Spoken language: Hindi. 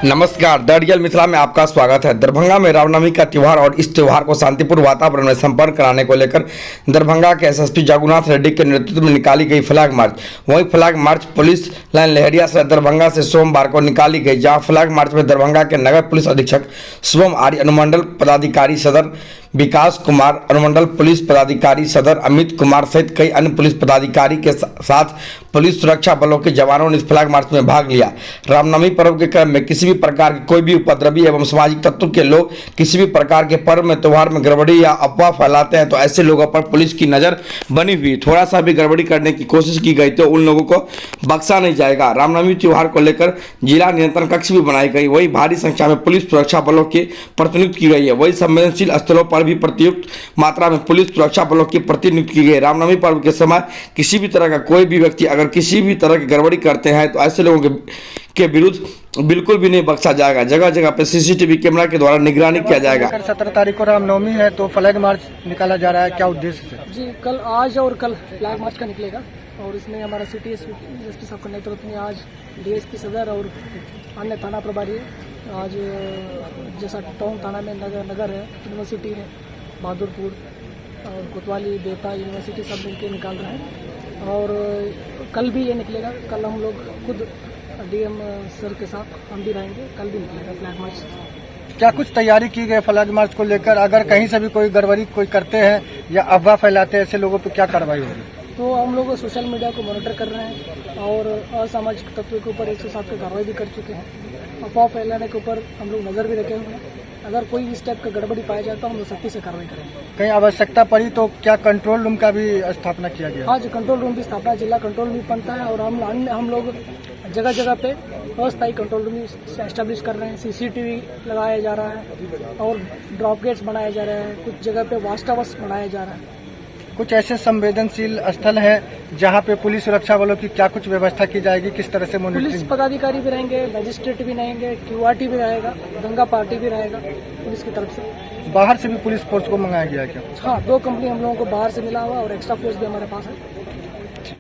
नमस्कार, द रियल मिथिला में आपका स्वागत है। दरभंगा में रामनवमी का त्योहार और इस त्योहार को शांतिपूर्ण वातावरण में संपन्न कराने को लेकर दरभंगा के एसएसपी जागुनाथ रेड्डी के नेतृत्व में निकाली गई फ्लैग मार्च। वहीं फ्लैग मार्च पुलिस लाइन लहरिया से दरभंगा से सोमवार को निकाली गई, जहां फ्लैग मार्च में दरभंगा के नगर पुलिस अधीक्षक शुभम आर्य, अनुमंडल पदाधिकारी सदर विकास कुमार, अनुमंडल पुलिस पदाधिकारी सदर अमित कुमार सहित कई अन्य पुलिस पदाधिकारी के साथ पुलिस सुरक्षा बलों के जवानों ने इस फ्लैग मार्च में भाग लिया। रामनवमी पर्व के क्रम में किसी भी प्रकार के कोई भी उपद्रवी एवं सामाजिक तत्व के लोग किसी भी प्रकार के पर्व में त्योहार में गड़बड़ी या अफवाह फैलाते हैं तो ऐसे लोगों पर पुलिस की नजर बनी हुई। थोड़ा सा भी गड़बड़ी करने की कोशिश की गई तो उन लोगों को बख्शा नहीं जाएगा। रामनवमी त्योहार को लेकर जिला नियंत्रण कक्ष भी बनाई गई, वही भारी संख्या में पुलिस सुरक्षा बलों की प्रतिनियुक्त की गई है। वही संवेदनशील स्थलों पर भी पर्याप्त मात्रा में पुलिस सुरक्षा बलों की प्रतिनियुक्त की गई। रामनवमी पर्व के समय किसी भी तरह का कोई भी व्यक्ति अगर किसी भी तरह की गड़बड़ी करते हैं तो ऐसे लोगों के विरुद्ध बिल्कुल भी नहीं बख्शा जाएगा। जगह जगह पे सीसीटीवी कैमरा के द्वारा निगरानी किया जाएगा। 17 तारीख को रामनवमी है तो फ्लैग मार्च निकाला जा रहा है, क्या उद्देश्य से? जी, कल आज और कल फ्लैग मार्च का निकलेगा और इसमें हमारा सिटी एसपी साहब के नेतृत्व में आज डीएसपी सदर और अन्य थाना प्रभारी आज जैसा टाउन थाना में नगर है, यूनिवर्सिटी है, बहादुरपुर और कोतवाली, बेता यूनिवर्सिटी सब मिलकर निकाल रहे हैं और कल भी ये निकलेगा। कल हम लोग खुद डीएम सर के साथ हम भी रहेंगे, कल भी निकलेगा फ्लैग मार्च। क्या कुछ तैयारी की गई फ्लैग मार्च को लेकर? अगर कहीं से भी कोई गड़बड़ी कोई करते हैं या अफवाह फैलाते हैं ऐसे लोगों पर क्या कार्रवाई होगी? तो हम लोग सोशल मीडिया को मॉनिटर कर रहे हैं और असामाजिक तत्वों के ऊपर 107 की कार्रवाई भी कर चुके हैं। अफवाह फैलाने के ऊपर हम लोग नज़र भी रखे हुए हैं। अगर कोई इस टाइप का गड़बड़ी पाया जाए तो हम लोग सख्ती से कार्रवाई करेंगे। कहीं आवश्यकता पड़ी तो क्या कंट्रोल रूम का भी स्थापना किया गया? हाँ जी, कंट्रोल रूम की स्थापना, जिला कंट्रोल रूम बनता है और हम लोग जगह जगह पे अस्थायी कंट्रोल रूम एस्टेब्लिश कर रहे हैं। सीसीटीवी लगाया जा रहा है और ड्रॉप गेट्स बनाए जा रहे हैं, कुछ जगह पे वॉच टावर्स बनाया जा रहा है। कुछ ऐसे संवेदनशील स्थल हैं जहां पे पुलिस सुरक्षा वालों की क्या कुछ व्यवस्था की जाएगी, किस तरह से पुलिस मॉनिटरिंग? पदाधिकारी भी रहेंगे, मजिस्ट्रेट भी रहेंगे, क्यूआरटी भी रहेगा, दंगा पार्टी भी रहेगा पुलिस की तरफ से। बाहर से भी पुलिस फोर्स को मंगाया गया है क्या? हाँ, 2 कंपनी हम लोगों को बाहर से मिला हुआ और एक्स्ट्रा फोर्स भी हमारे पास है।